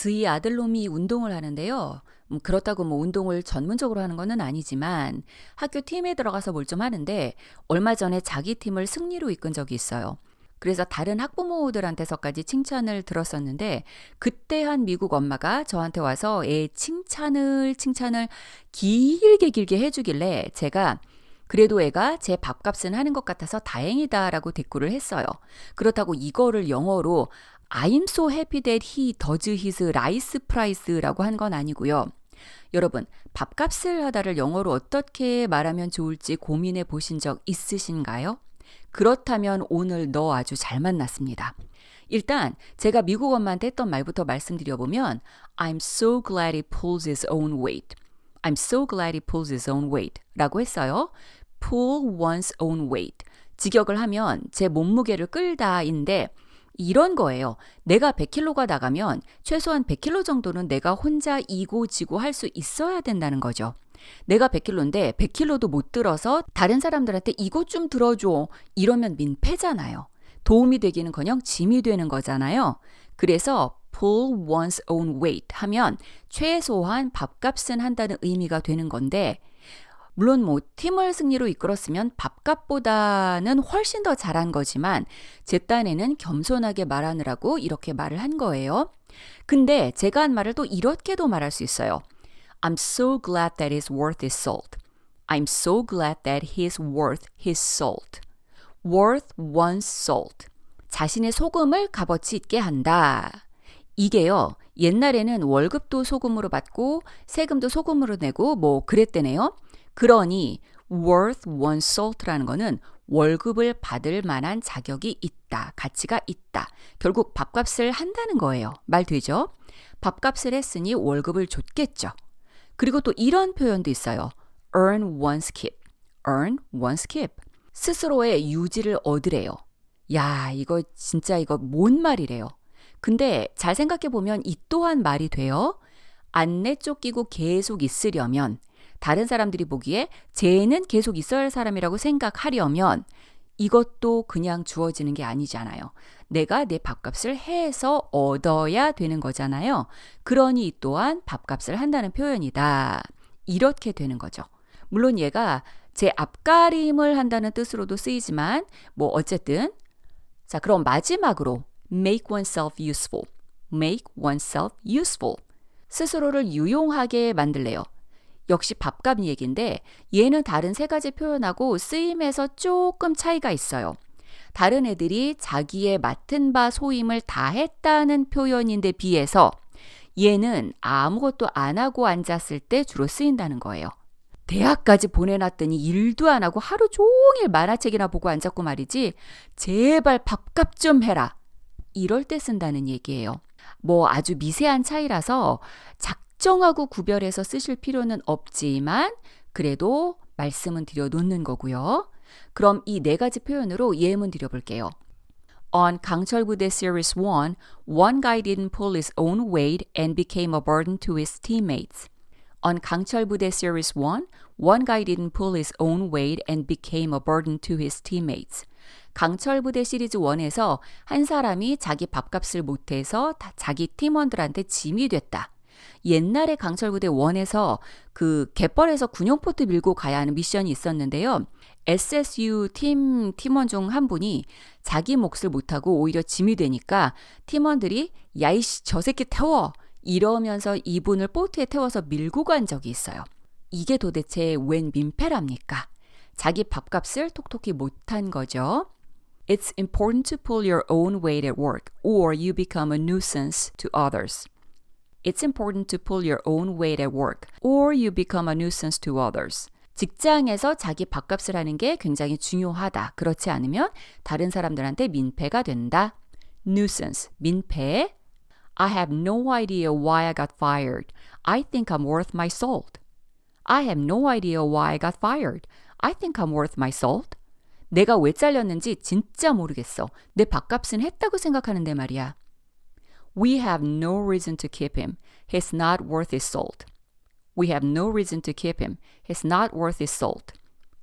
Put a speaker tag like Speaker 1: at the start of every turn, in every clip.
Speaker 1: 저희 아들놈이 운동을 하는데요. 그렇다고 운동을 전문적으로 하는 거는 아니지만 학교 팀에 들어가서 뭘 좀 하는데 얼마 전에 자기 팀을 승리로 이끈 적이 있어요. 그래서 다른 학부모들한테서까지 칭찬을 들었었는데 그때 한 미국 엄마가 저한테 와서 애 칭찬을 길게 해주길래 제가 그래도 애가 제 밥값은 하는 것 같아서 다행이다라고 대꾸를 했어요. 그렇다고 이거를 영어로 I'm so happy that he does his rice price라고 한 건 아니고요. 여러분, 밥값을 하다를 영어로 어떻게 말하면 좋을지 고민해 보신 적 있으신가요? 그렇다면 오늘 너 아주 잘 만났습니다. 일단 제가 미국 엄마한테 했던 말부터 말씀드려보면 I'm so glad he pulls his own weight. I'm so glad he pulls his own weight 라고 했어요. pull one's own weight. 직역을 하면 제 몸무게를 끌다인데 이런 거예요. 내가 100kg가 나가면 최소한 100kg 정도는 내가 혼자 이고 지고 할 수 있어야 된다는 거죠. 내가 100kg인데 100kg도 못 들어서 다른 사람들한테 이것 좀 들어줘 이러면 민폐잖아요. 도움이 되기는커녕 짐이 되는 거잖아요. 그래서 pull one's own weight 하면 최소한 밥값은 한다는 의미가 되는 건데 물론 팀을 승리로 이끌었으면 밥값보다는 훨씬 더 잘한 거지만 제 딴에는 겸손하게 말하느라고 이렇게 말을 한 거예요. 근데 제가 한 말을 또 이렇게도 말할 수 있어요. I'm so glad that he's worth his salt. I'm so glad that he's worth his salt. worth one's salt. 자신의 소금을 값어치 있게 한다. 이게요. 옛날에는 월급도 소금으로 받고 세금도 소금으로 내고 그랬대네요. 그러니 worth one's salt라는 거는 월급을 받을 만한 자격이 있다. 가치가 있다. 결국 밥값을 한다는 거예요. 말 되죠? 밥값을 했으니 월급을 줬겠죠. 그리고 또 이런 표현도 있어요. earn one's keep. earn one's keep. 스스로의 유지를 얻으래요. 야, 이거 뭔 말이래요. 근데 잘 생각해보면 이 또한 말이 돼요. 안내 쫓기고 계속 있으려면 다른 사람들이 보기에 쟤는 계속 있어야 할 사람이라고 생각하려면 이것도 그냥 주어지는 게 아니잖아요. 내가 내 밥값을 해서 얻어야 되는 거잖아요. 그러니 이 또한 밥값을 한다는 표현이다. 이렇게 되는 거죠. 물론 얘가 제 앞가림을 한다는 뜻으로도 쓰이지만 어쨌든 자 그럼 마지막으로 make oneself useful. make oneself useful. 스스로를 유용하게 만들래요. 역시 밥값 얘기인데 얘는 다른 세 가지 표현하고 쓰임에서 조금 차이가 있어요. 다른 애들이 자기의 맡은 바 소임을 다 했다는 표현인데 비해서 얘는 아무것도 안 하고 앉았을 때 주로 쓰인다는 거예요. 대학까지 보내놨더니 일도 안 하고 하루 종일 만화책이나 보고 앉았고 말이지 제발 밥값 좀 해라. 이럴 때 쓴다는 얘기예요. 아주 미세한 차이라서 작정하고 구별해서 쓰실 필요는 없지만 그래도 말씀은 드려놓는 거고요. 그럼 이 네 가지 표현으로 예문 드려볼게요. On 강철부대 Series 1, one guy didn't pull his own weight and became a burden to his teammates. On 강철부대 Series 1, one guy didn't pull his own weight and became a burden to his teammates. 강철부대 시리즈 1에서 한 사람이 자기 밥값을 못해서 자기 팀원들한테 짐이 됐다. 옛날에 강철부대 1에서 그 갯벌에서 군용포트 밀고 가야 하는 미션이 있었는데요. SSU 팀원 중 한 분이 자기 몫을 못하고 오히려 짐이 되니까 팀원들이 야이씨 저 새끼 태워 이러면서 이분을 보트에 태워서 밀고 간 적이 있어요. 이게 도대체 웬 민폐랍니까? 자기 밥값을 톡톡히 못한 거죠. It's important to pull your own weight at work or you become a nuisance to others. It's important to pull your own weight at work or you become a nuisance to others. 직장에서 자기 밥값을 하는 게 굉장히 중요하다. 그렇지 않으면 다른 사람들한테 민폐가 된다. Nuisance, 민폐. I have no idea why I got fired. I think I'm worth my salt. I have no idea why I got fired. I think I'm worth my salt. 내가 왜 잘렸는지 진짜 모르겠어. 내 밥값은 했다고 생각하는데 말이야. We have no reason to keep him. He's not worth his salt. We have no reason to keep him. He's not worth his salt.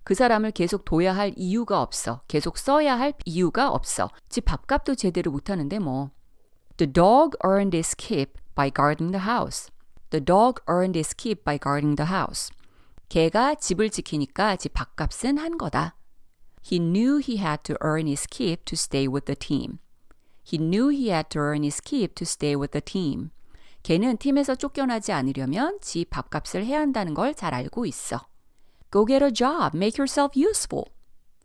Speaker 1: 그 사람을 계속 둬야 할 이유가 없어. 계속 써야 할 이유가 없어. 지 밥값도 제대로 못하는데 The dog earned his keep by guarding the house. The dog earned his keep by guarding the house. 개가 집을 지키니까 집 밥값은 한 거다. He knew he had to earn his keep to stay with the team. He knew he had to earn his keep to stay with the team. 걔는 팀에서 쫓겨나지 않으려면 집 밥값을 해야 한다는 걸 잘 알고 있어. Go get a job, make yourself useful.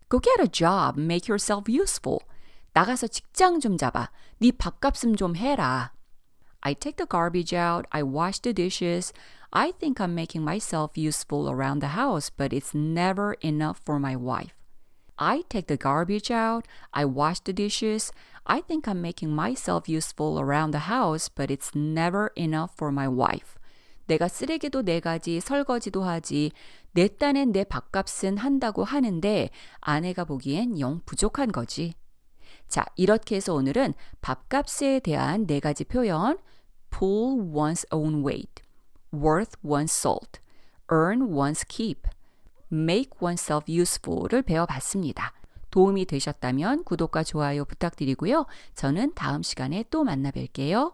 Speaker 1: Go get a job, make yourself useful. 나가서 직장 좀 잡아. 네 밥값은 좀 해라. I take the garbage out, I wash the dishes. I think I'm making myself useful around the house, but it's never enough for my wife. I take the garbage out, I wash the dishes. I think I'm making myself useful around the house, but it's never enough for my wife. 내가 쓰레기도 내가지, 설거지도 하지, 내 딴엔 내 밥값은 한다고 하는데 아내가 보기엔 영 부족한 거지. 자, 이렇게 해서 오늘은 밥값에 대한 네 가지 표현, pull one's own weight, worth one's salt, earn one's keep, make oneself useful를 배워봤습니다. 도움이 되셨다면 구독과 좋아요 부탁드리고요. 저는 다음 시간에 또 만나 뵐게요.